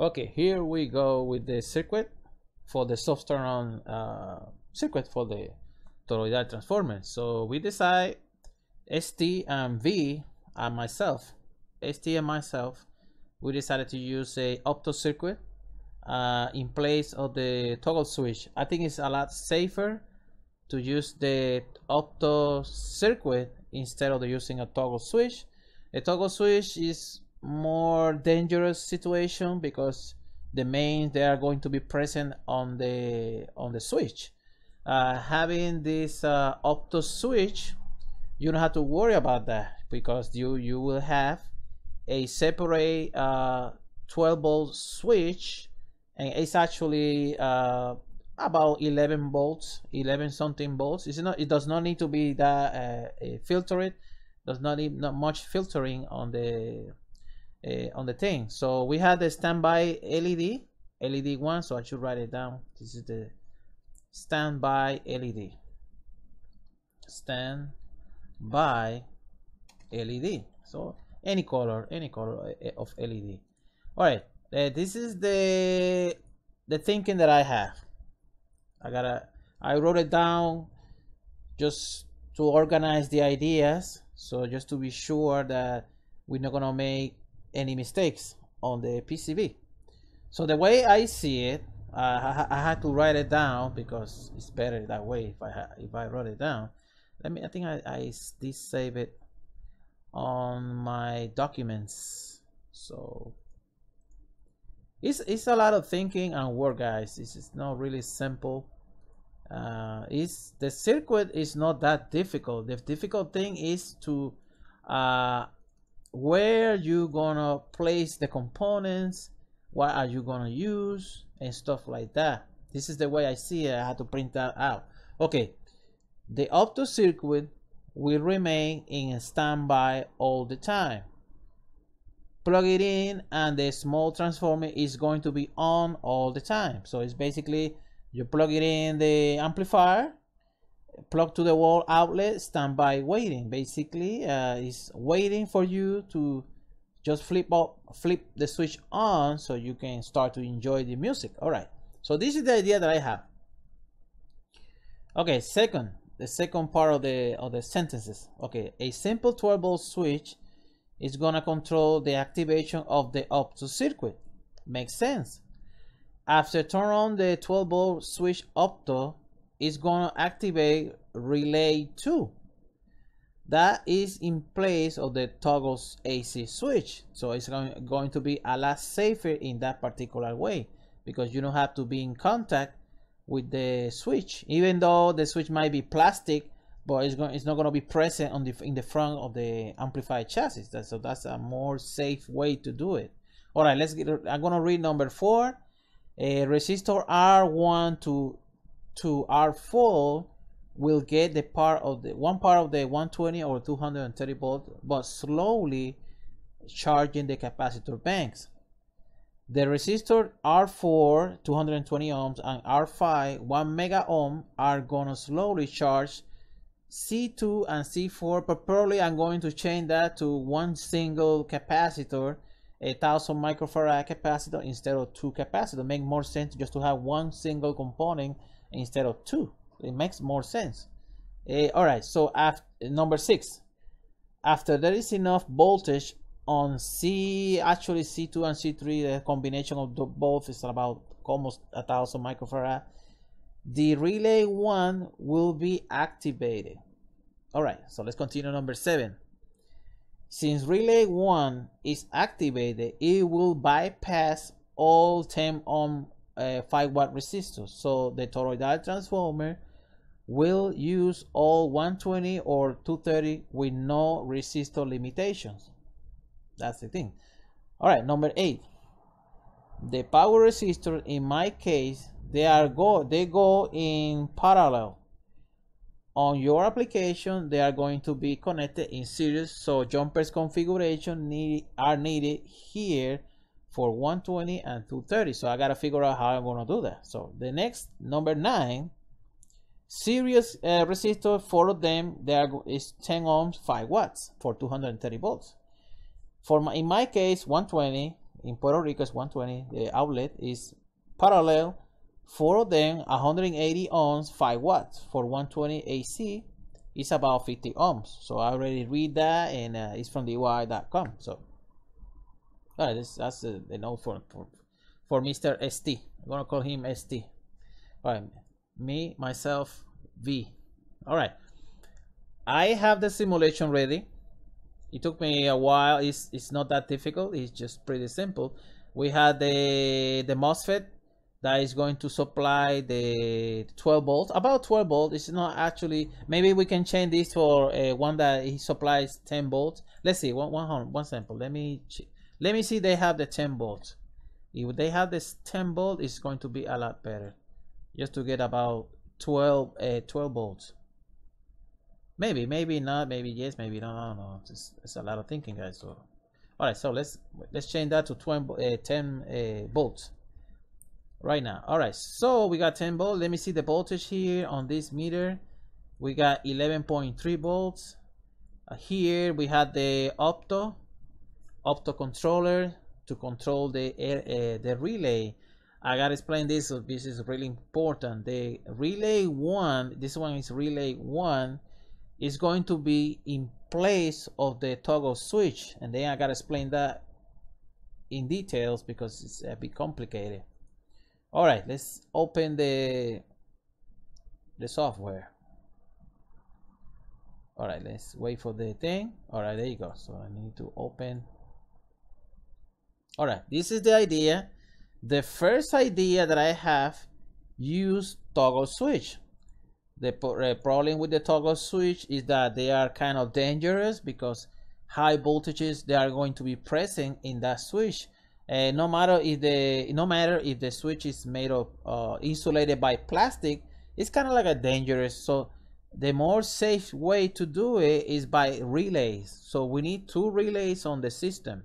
Okay, here we go with the circuit for the soft turn on circuit for the toroidal transformer. So we decide ST and V and myself, ST and myself, we decided to use a Opto circuit in place of the toggle switch. I think it's a lot safer to use the Opto circuit instead of using a toggle switch. A toggle switch is more dangerous situation because the mains they are going to be present on the switch. Having this Opto switch, you don't have to worry about that because you will have a separate 12-volt switch, and it's actually about 11 volts, 11 something volts. It does not need to be that filtered. Does not need not much filtering on the thing. So we have the standby LED 1, so I should write it down. This is the standby LED, standby LED. So any color of LED. All right, this is the thinking that I have. I wrote it down just to organize the ideas, so just to be sure that we're not gonna make any mistakes on the PCB. So the way I see it, I had to write it down because it's better that way if I wrote it down. I think I did save it on my documents. So it's a lot of thinking and work, guys. This is not really simple. The circuit is not that difficult. The difficult thing is to where you gonna place the components, what are you gonna use, and stuff like that. This is the way I see it. I had to print that out. Okay, the Opto circuit will remain in standby all the time. Plug it in and the small transformer is going to be on all the time. So it's basically you plug it in the amplifier, plug to the wall outlet, standby waiting. Basically it's waiting for you to just flip the switch on so you can start to enjoy the music. All right, so this is the idea that I have. Okay, the second part of the sentences. Okay, a simple 12-volt switch is gonna control the activation of the Opto circuit. Makes sense. After turn on the 12-volt switch, Opto is gonna activate relay 2. That is in place of the toggles AC switch. So it's going to be a lot safer in that particular way because you don't have to be in contact with the switch, even though the switch might be plastic, but it's not going to be present in the front of the amplified chassis. So that's a more safe way to do it. All right, I'm going to read number 4. A resistor R1 to R4 will get one part of the 120 or 230 volt, but slowly charging the capacitor banks. The resistor R4 220 ohms and R5 1 mega ohm are gonna slowly charge C2 and C4, but probably I'm going to change that to one single capacitor, 1000 microfarad capacitor instead of 2 capacitors. Make more sense just to have one single component instead of 2. It makes more sense. All right, so number 6, after there is enough voltage on actually C2 and C3, the combination of both is about almost 1000 microfarad, the relay 1 will be activated. All right, so let's continue number 7. Since relay 1 is activated, it will bypass all 10 ohm 5 watt resistors, so the toroidal transformer will use all 120 or 230 with no resistor limitations. That's the thing. All right, number 8. The power resistor, in my case, they go in parallel. On your application, they are going to be connected in series, so jumpers configuration are needed here for 120 and 230. So I gotta figure out how I'm gonna do that. So the next, number 9, series resistor, 4 of them, is 10 ohms 5 watts for 230 volts. In my case, 120 in Puerto Rico is 120. The outlet is parallel. 4 of them, 180 ohms, 5 watts. For 120 AC, it's about 50 ohms. So I already read that, and it's from DIY.com. So all right, that's the note for Mr. ST. I'm gonna call him ST. All right, me, myself, V. All right, I have the simulation ready. It took me a while. It's not that difficult. It's just pretty simple. We had the MOSFET that is going to supply the 12 volts, about 12 volts. It's not actually, maybe we can change this for one that he supplies 10 volts. Let's see, one sample. Let me see. They have the 10 volts. If they have this 10 volt, it's going to be a lot better, just to get about 12 volts. Maybe not, maybe yes, maybe no. I don't know. It's a lot of thinking, guys. So all right, so let's change that to 10 volts right now. All right, so we got 10 volts. Let me see the voltage here on this meter. We got 11.3 volts. Here we had the Opto controller to control the relay. I gotta explain this. So this is really important. The relay 1, this one is relay 1, is going to be in place of the toggle switch, and then I gotta explain that in details because it's a bit complicated. All right, let's open the software. All right, let's wait for the thing. All right, there you go. So I need to open. All right, this is the idea. The first idea that I have, use toggle switch. The problem with the toggle switch is that they are kind of dangerous because high voltages, they are going to be present in that switch. No matter if the switch is made of insulated by plastic, it's kind of like a dangerous. So the more safe way to do it is by relays. So we need 2 relays on the system.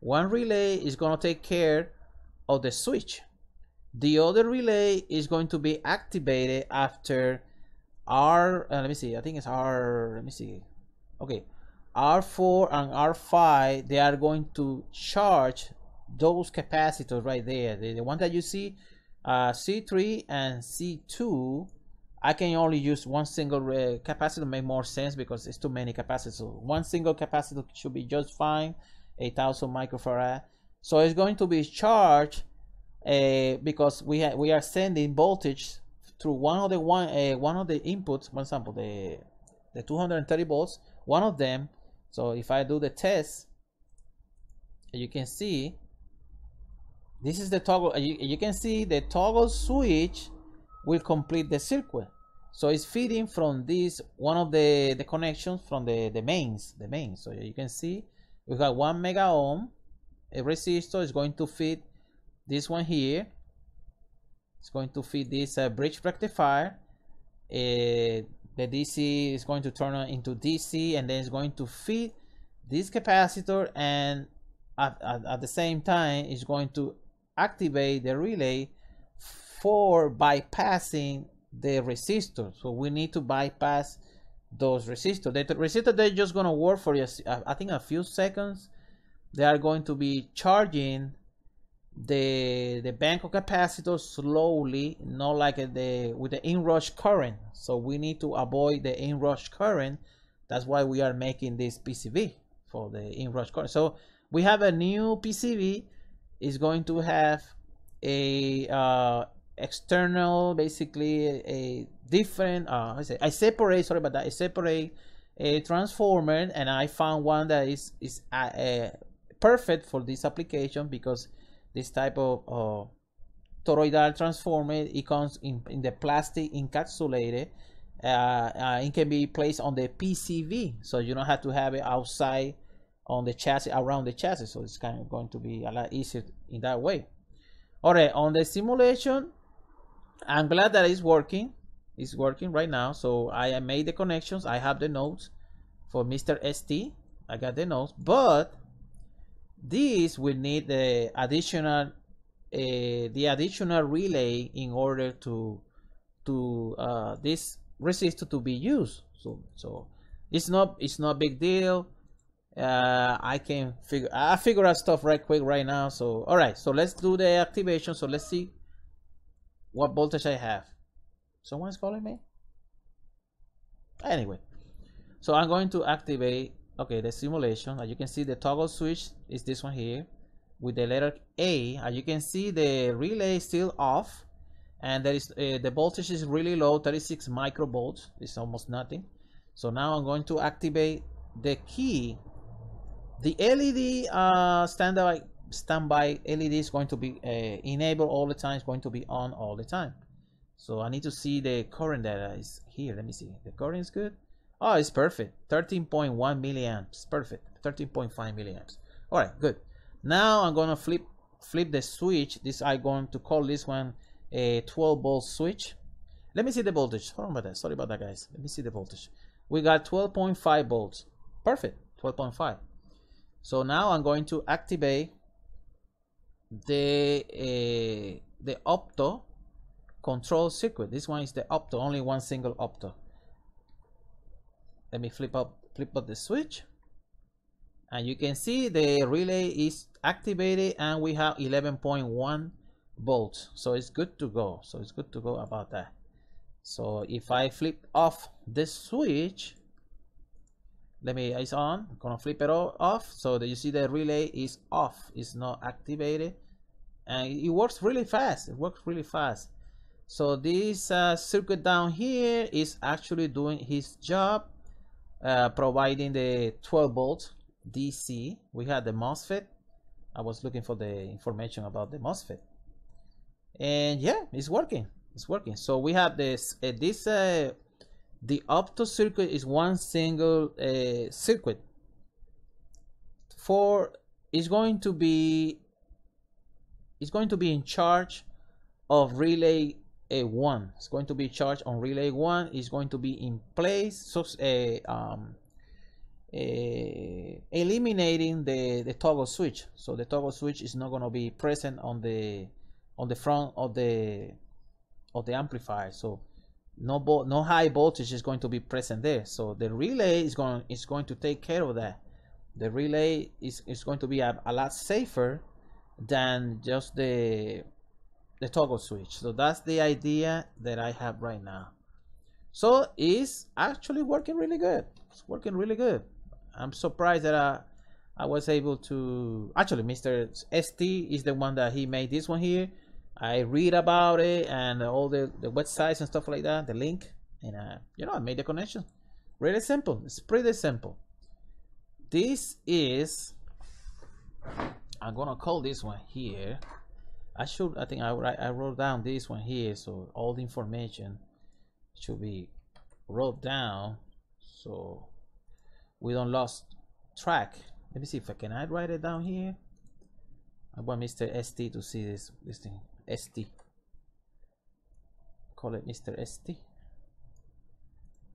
One relay is going to take care of the switch. The other relay is going to be activated after let me see, I think it's let me see. Okay, R4 and R5, they are going to charge those capacitors right there. The one that you see, C3 and C2, I can only use one single capacitor, make more sense because it's too many capacitors. So one single capacitor should be just fine, 8,000 microfarad. So it's going to be charged because we are sending voltage through one of the inputs. For example, the 230 volts, one of them. So if I do the test, you can see this is the toggle. You can see the toggle switch will complete the circuit. So it's feeding from this one of the connections from the mains. So you can see we got 1 mega ohm. A resistor is going to feed this one here. It's going to feed this bridge rectifier. The DC is going to turn on into DC, and then it's going to feed this capacitor, and at the same time it's going to activate the relay for bypassing the resistor. So we need to bypass those resistors. The resistor, they're just going to work for I think a few seconds. They are going to be charging the bank of capacitors slowly, not like with the inrush current. So we need to avoid the inrush current. That's why we are making this PCB for the inrush current. So we have a new PCB. Is going to have a external, basically a different I separate, sorry about that, I separate a transformer, and I found one that is perfect for this application because this type of toroidal transformer, it comes in the plastic encapsulated. It can be placed on the PCB, so you don't have to have it outside on the chassis, around the chassis. So it's kind of going to be a lot easier in that way. All right, on the simulation, I'm glad that it's working. It's working right now. So I made the connections. I have the nodes for Mr. ST. I got the nodes, but this will need the additional relay in order to this resistor to be used. So it's not big deal. I figure out stuff right quick right now. So all right, so let's do the activation. So let's see what voltage I have. Someone's calling me. Anyway, so I'm going to activate, okay, the simulation. As you can see, the toggle switch is this one here with the letter A. As you can see, the relay is still off, and there is the voltage is really low, 36 microvolts. It's almost nothing. So now I'm going to activate the key. The LED standby LED is going to be enabled all the time. It's going to be on all the time. So I need to see the current that is here. Let me see. The current is good. Oh, it's perfect. 13.1 milliamps. Perfect. 13.5 milliamps. All right, good. Now I'm gonna flip the switch. I'm going to call this one a 12-volt switch. Let me see the voltage. Hold on about that. Sorry about that, guys. Let me see the voltage. We got 12.5 volts. Perfect. 12.5. So now I'm going to activate the Opto control circuit. This one is the Opto, only one single Opto. Let me flip up the switch, and you can see the relay is activated, and we have 11.1 volts. So it's good to go. So it's good to go about that. So if I flip off this switch, it's on. I'm gonna flip it off so that you see the relay is off. It's not activated, and it works really fast. It works really fast. So this circuit down here is actually doing his job, providing the 12 volts DC. We had the MOSFET. I was looking for the information about the MOSFET, and yeah, it's working. It's working. So we have this the Opto circuit is one single circuit. It's going to be in charge of relay 1. It's going to be charged on relay 1. It's going to be in place, so eliminating the toggle switch. So the toggle switch is not going to be present on the front of the amplifier. So no high voltage is going to be present there. So the relay is going to take care of that. The relay is going to be a lot safer than just the toggle switch. So that's the idea that I have right now. So it's actually working really good. It's working really good. I'm surprised that I was able to. Actually, Mr. ST is the one that he made this one here. I read about it and all the websites and stuff like that, the link, and I made the connection. Really simple. It's pretty simple. This is, I'm gonna call this one here. I think I wrote down this one here, so all the information should be wrote down so we don't lose track. Let me see if I write it down here. I want Mr. ST to see this thing. ST. Call it Mr. ST.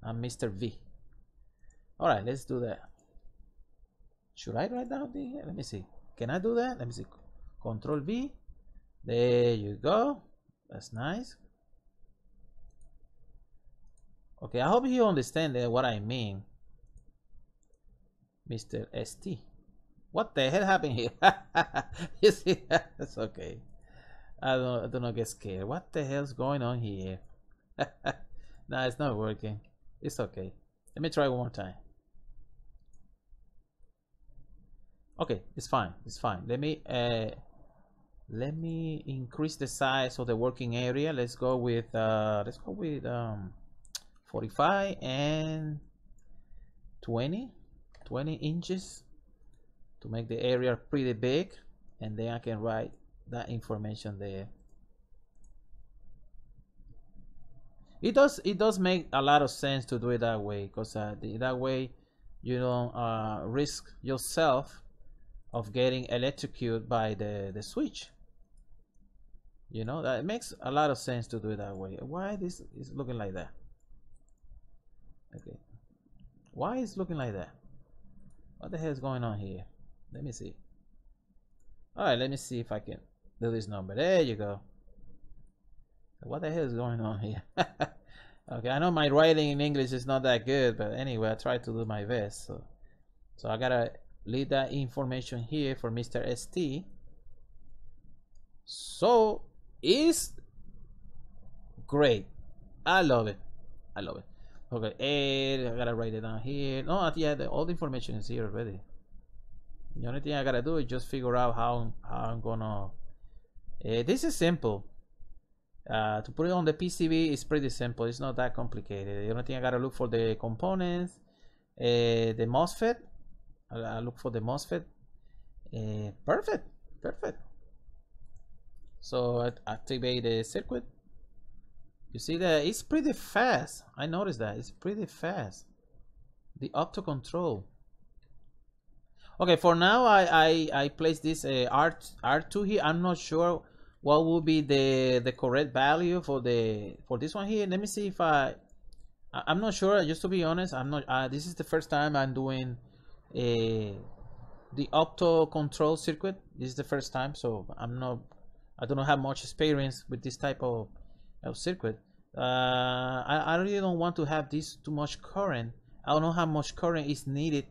I'm Mr. V. All right, let's do that. Should I write down the here? Let me see. Can I do that? Let me see. Control V. There you go. That's nice. Okay, I hope you understand what I mean, Mr. ST. What the hell happened here? You see, that's okay. I do not get scared. What the hell's going on here? No, it's not working. It's okay. Let me try one more time. Okay, it's fine. It's fine. Let me increase the size of the working area. Let's go with 45 and 20 inches to make the area pretty big, and then I can write that information there. It does make a lot of sense to do it that way, because that way you don't risk yourself of getting electrocuted by the switch. You know, that makes a lot of sense to do it that way. Why this is looking like that? Okay, why is looking like that? What the hell is going on here? Let me see. All right, let me see if I can do this number. There you go. What the hell is going on here? Okay, I know my writing in English is not that good, but anyway, I try to do my best. So I gotta leave that information here for Mr. ST. So it's great. I love it. I love it. Okay, I gotta write it down here. No, yeah, all the information is here already. The only thing I gotta do is just figure out how I'm gonna. This is simple. To put it on the PCB is pretty simple. It's not that complicated. The only thing I gotta look for the components, the MOSFET. I look for the MOSFET. Perfect, perfect. So I activate the circuit. You see that it's pretty fast. I noticed that it's pretty fast. The Opto control. Okay, for now I place this R2 here. I'm not sure what will be the correct value for this one here. Let me see if I'm not sure. Just to be honest, I'm not. This is the first time I'm doing the Opto control circuit. This is the first time, so I don't have much experience with this type of circuit. I really don't want to have this too much current. I don't know how much current is needed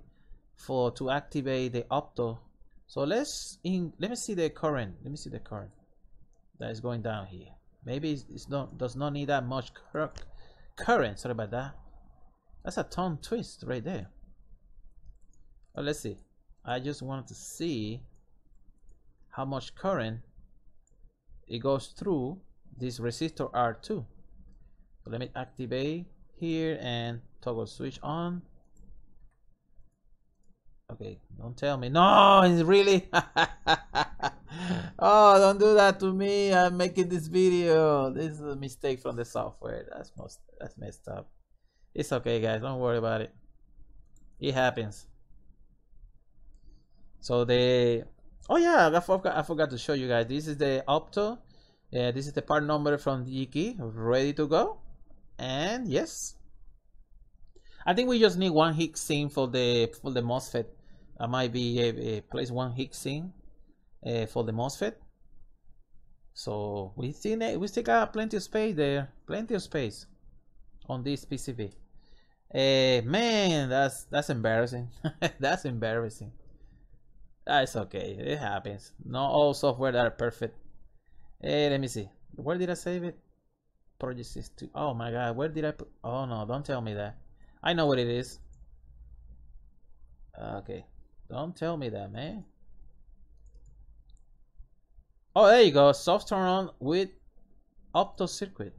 to activate the Opto. So let me see the current. Let me see the current that is going down here. Maybe does not need that much current. Sorry about that. That's a tongue twist right there. Oh, let's see. I just wanted to see how much current it goes through this resistor R2. So let me activate here and toggle switch on. Okay, don't tell me. No, it's really. Oh, don't do that to me. I'm making this video. This is a mistake from the software. That's messed up. It's okay, guys. Don't worry about it. It happens. So oh yeah, I forgot to show you guys. This is the Opto. This is the part number from the key, ready to go. And yes, I think we just need one heat sink for the MOSFET. I might be place one heat sink for the MOSFET. So we still got plenty of space there, plenty of space on this PCB. Man, that's embarrassing. That's embarrassing. That's okay. It happens. Not all software that are perfect. Let me see. Where did I save it? Project 62. Oh my god, where did I put? Oh no, don't tell me that. I know what it is. Okay, don't tell me that, man. Oh, there you go. Soft turn on with Opto circuit.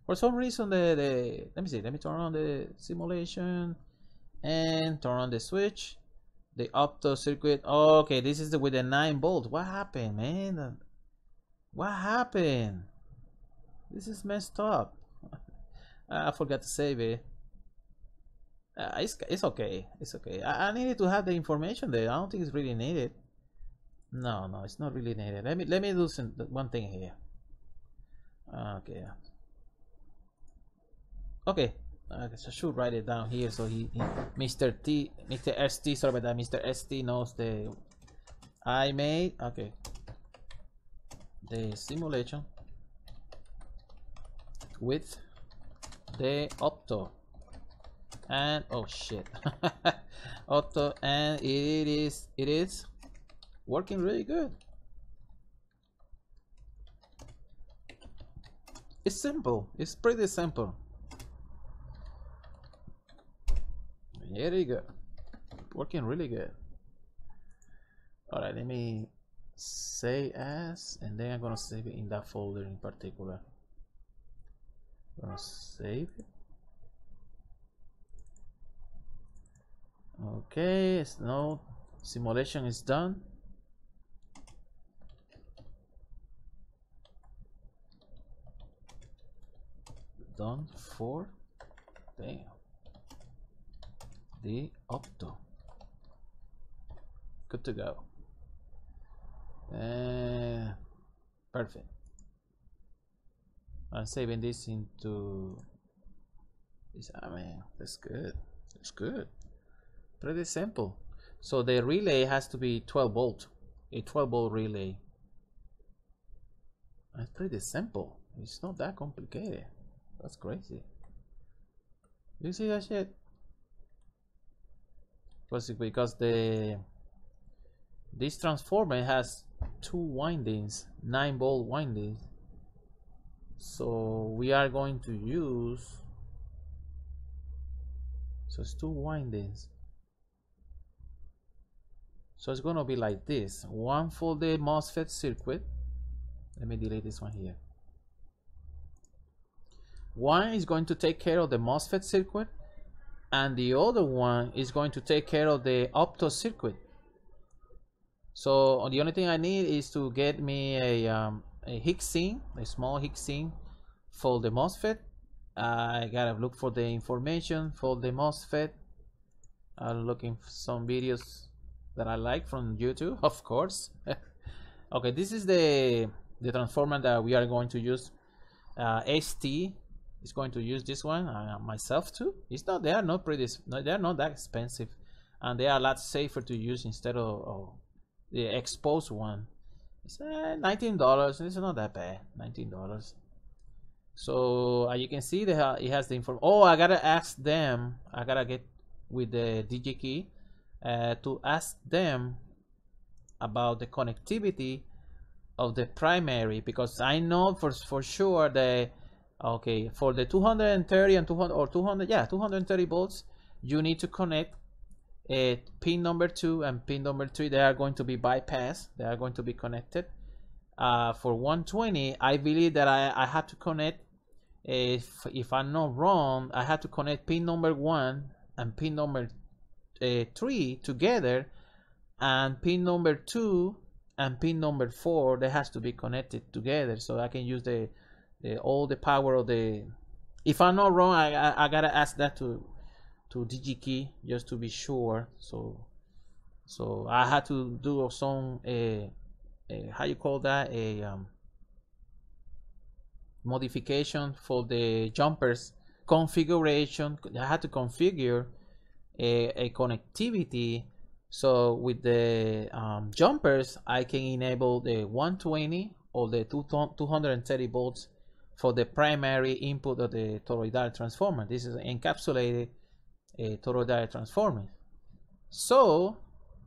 For some reason, let me see. Let me turn on the simulation and turn on the switch. The Opto circuit. Oh, okay, this is with the 9 volt. What happened, man? What happened? This is messed up. I forgot to save it. It's okay. It's okay. I needed to have the information there. I don't think it's really needed. No, it's not really needed. Let me do one thing here. Okay. Okay. I guess I should write it down here so Mr. ST, sorry about that. Mr. ST knows I made. Okay. The simulation with the Opto. And oh shit. Opto, and it is working really good. It's simple. It's pretty simple. Here you go. Working really good. Alright, let me save as, and then I'm gonna save it in that folder in particular. I'm gonna save it. Okay, no simulation is done. Done for the Opto. Good to go. Perfect. I'm saving this into this. I mean, that's good. That's good. Pretty simple. So the relay has to be 12 volt, a 12 volt relay. That's pretty simple. It's not that complicated. That's crazy. You see that shit? because this transformer has 2 windings, 9-volt windings. So we are going to use, so it's 2 windings. So it's going to be like this. One for the MOSFET circuit. Let me delete this one here. One is going to take care of the MOSFET circuit, and the other one is going to take care of the Opto circuit. So the only thing I need is to get me a heat sink, a small heat sink for the MOSFET. I gotta look for the information for the MOSFET. I'm looking for some videos that I like from YouTube, of course. Okay, this is the transformer that we are going to use. ST is going to use this one. Myself too. It's not. They are not pretty. They are not that expensive, and they are a lot safer to use instead of the exposed one. It's $19. It's not that bad. $19. So you can see that it has the information. Oh, I gotta ask them. I gotta get with the DJ key to ask them about the connectivity of the primary, because I know for sure that okay, for the 230 and 200 or 200, yeah, 230 volts, you need to connect pin number 2 and pin number 3. They are going to be bypassed. They are going to be connected. For 120, I believe that I had to connect, if I'm not wrong, I had to connect pin number 1 and pin number 3 together, and pin number 2 and pin number 4, they has to be connected together, so I can use all the power of the. If I'm not wrong, I gotta ask that to DigiKey just to be sure. So I had to do some how you call that, a modification for the jumpers configuration. I had to configure a connectivity, so with the jumpers I can enable the 120 or the 230 volts for the primary input of the toroidal transformer. This is encapsulated toroidal transformer. So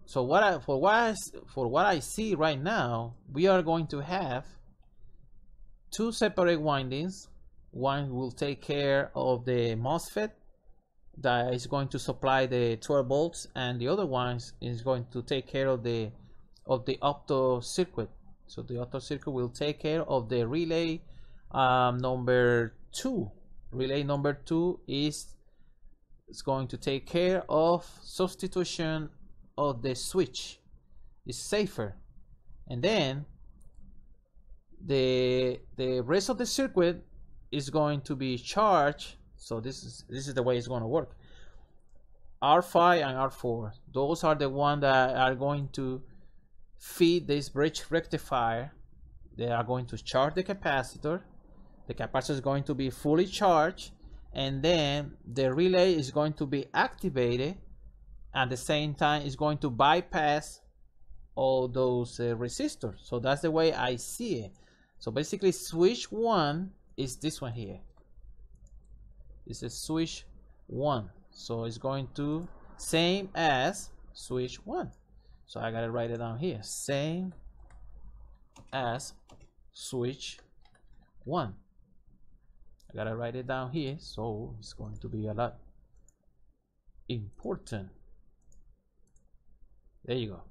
for what I see right now, we are going to have 2 separate windings. One will take care of the MOSFET that is going to supply the 12 volts, and the other one is going to take care of the Opto circuit. So the Opto circuit will take care of the relay number 2. Relay number 2 is going to take care of substitution of the switch. It's safer, and then the rest of the circuit is going to be charged. So this is the way it's going to work. R5 and R4, those are the ones that are going to feed this bridge rectifier. They are going to charge the capacitor. The capacitor is going to be fully charged, and then the relay is going to be activated. At the same time, it's going to bypass all those resistors. So that's the way I see it. So basically, switch 1 is this one here. This is switch 1. So it's going to same as switch 1. So I gotta write it down here. Same as switch 1. I gotta write it down here, so it's going to be a lot important. There you go.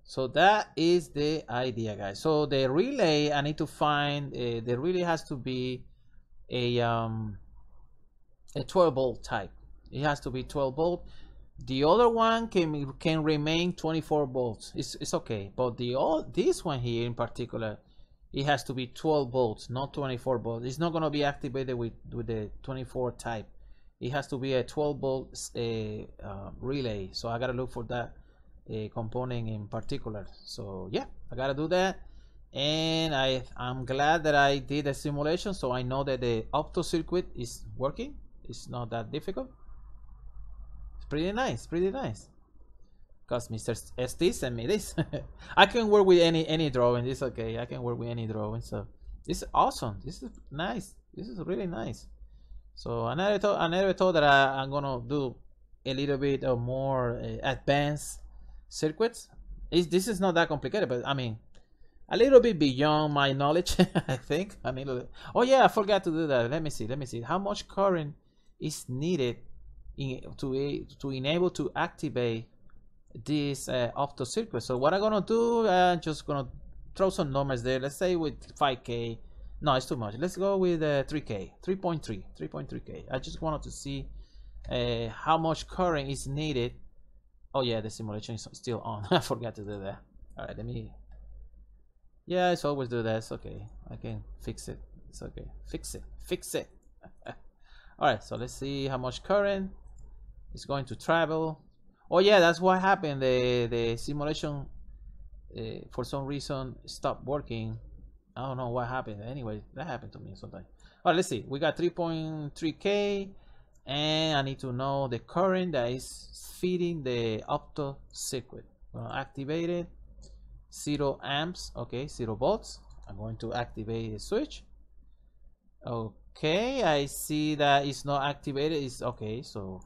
So that is the idea, guys. So the relay, I need to find the relay has to be a 12 volt type. It has to be 12 volt. The other one can remain 24 volts. It's okay, but this one here in particular, it has to be 12 volts, not 24 volts. It's not going to be activated with the 24 type. It has to be a 12 volt relay. So I gotta look for that component in particular. So yeah, I gotta do that, and I'm glad that I did a simulation, so I know that the Opto circuit is working. It's not that difficult. It's pretty nice, because Mr. ST sent me this. I can work with any drawing. It's okay, I can work with any drawing. So this is awesome. This is nice. This is really nice. So I never thought that I'm gonna do a little bit of more advanced circuits. This is not that complicated, but I mean, a little bit beyond my knowledge. I think. I mean, oh yeah, I forgot to do that. Let me see. Let me see. How much current is needed to enable to activate this Opto circuit? So what I'm gonna do, I'm just gonna throw some numbers there. Let's say with 5K. No, it's too much. Let's go with 3K, 3.3K. I just wanted to see how much current is needed. Oh yeah, the simulation is still on. I forgot to do that. All right, let me. Yeah, it's always do that. It's okay. I can fix it. It's okay. Fix it. Fix it. All right, so let's see how much current is going to travel. Oh yeah, that's what happened. The simulation for some reason stopped working. I don't know what happened. Anyway, that happened to me sometimes. All right, let's see. We got 3.3K, and I need to know the current that is feeding the Opto circuit. I'm gonna activate it. 0 amps. Okay, 0 volts. I'm going to activate the switch. Okay, I see that it's not activated. It's okay, so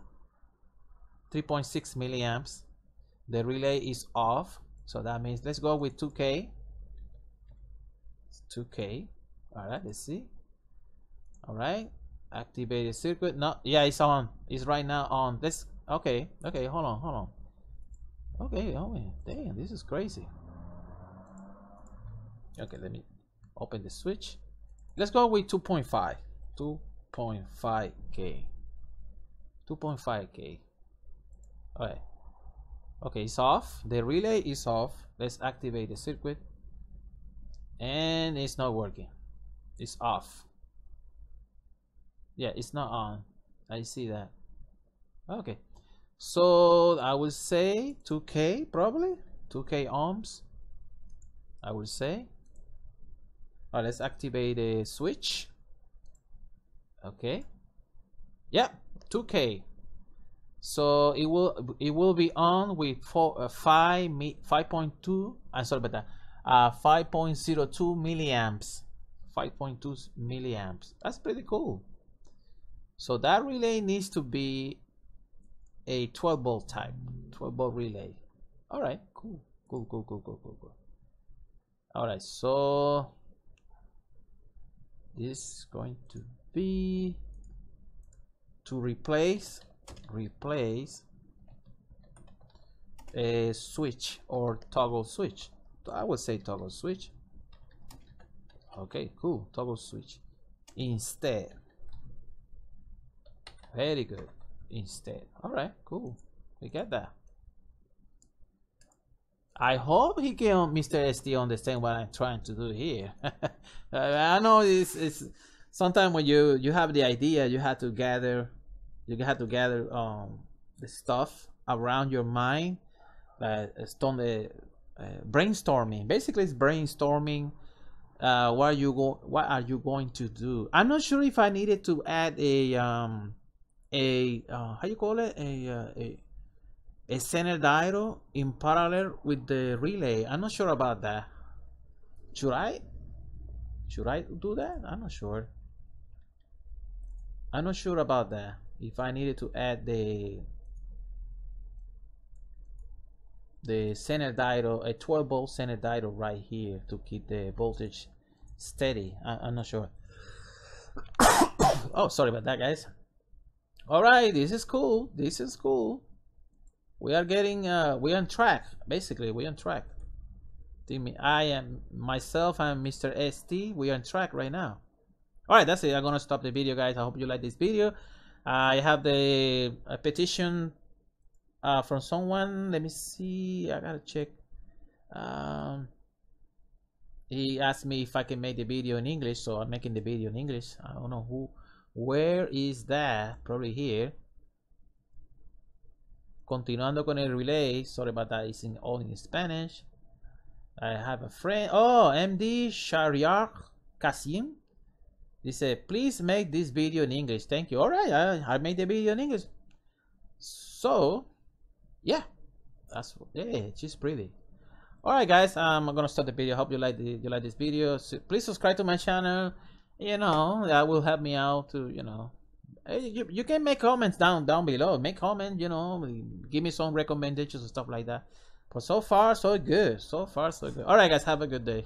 3.6 milliamps. The relay is off, so that means let's go with 2K. 2K. All right, let's see. All right, activate the circuit. No, yeah, it's on. It's right now on. Let's. Okay, hold on. Okay, oh man, damn, this is crazy. Okay, let me open the switch. Let's go with 2.5. 2.5K. 2.5K. All right. Okay, it's off. The relay is off. Let's activate the circuit. And it's not working. It's off. Yeah, it's not on. I see that. Okay. So I would say 2K probably. 2K ohms. I would say. All right, let's activate the switch. Okay. Yeah, 2K. So it will be on with 5.2. I'm sorry about that. 5.02 milliamps. 5.2 milliamps. That's pretty cool. So that relay needs to be a 12 volt type. 12 volt relay. All right. Cool. Cool. All right. So this is going to be to replace a switch or toggle switch. I would say toggle switch. Okay, cool. Toggle switch instead. Very good. Instead. All right, cool. We get that. I hope he can, Mr. SD, understand what I'm trying to do here. I know it's sometimes when you have the idea, you have to gather the stuff around your mind. Brainstorming. Basically, it's brainstorming. What are you going to do? I'm not sure if I needed to add a how you call it, a center diode in parallel with the relay. I'm not sure about that. Should I do that? I'm not sure. I'm not sure about that. If I needed to add the center diode, a 12 volt center diode right here to keep the voltage steady. I'm not sure. Oh, sorry about that, guys. All right, this is cool. This is cool. We are getting we're on track. Basically, we're on track. I am myself and Mr. ST. We are on track right now. All right, that's it. I'm gonna stop the video, guys. I hope you like this video. I have a petition from someone. Let me see. I gotta check. He asked me if I can make the video in English, so I'm making the video in English. I don't know who. Where is that? Probably here. Continuando con el relay. Sorry about that. It's all in Spanish. I have a friend. Oh, MD Shariar Kasim. He said, please make this video in English. Thank you. All right, I made the video in English. So, yeah, she's pretty. All right, guys, I'm gonna start the video. Hope you like this video. So please subscribe to my channel. You know, that will help me out to You can make comments down below. Make comment, give me some recommendations and stuff like that. But so far, so good. So far, so good. All right, guys, have a good day.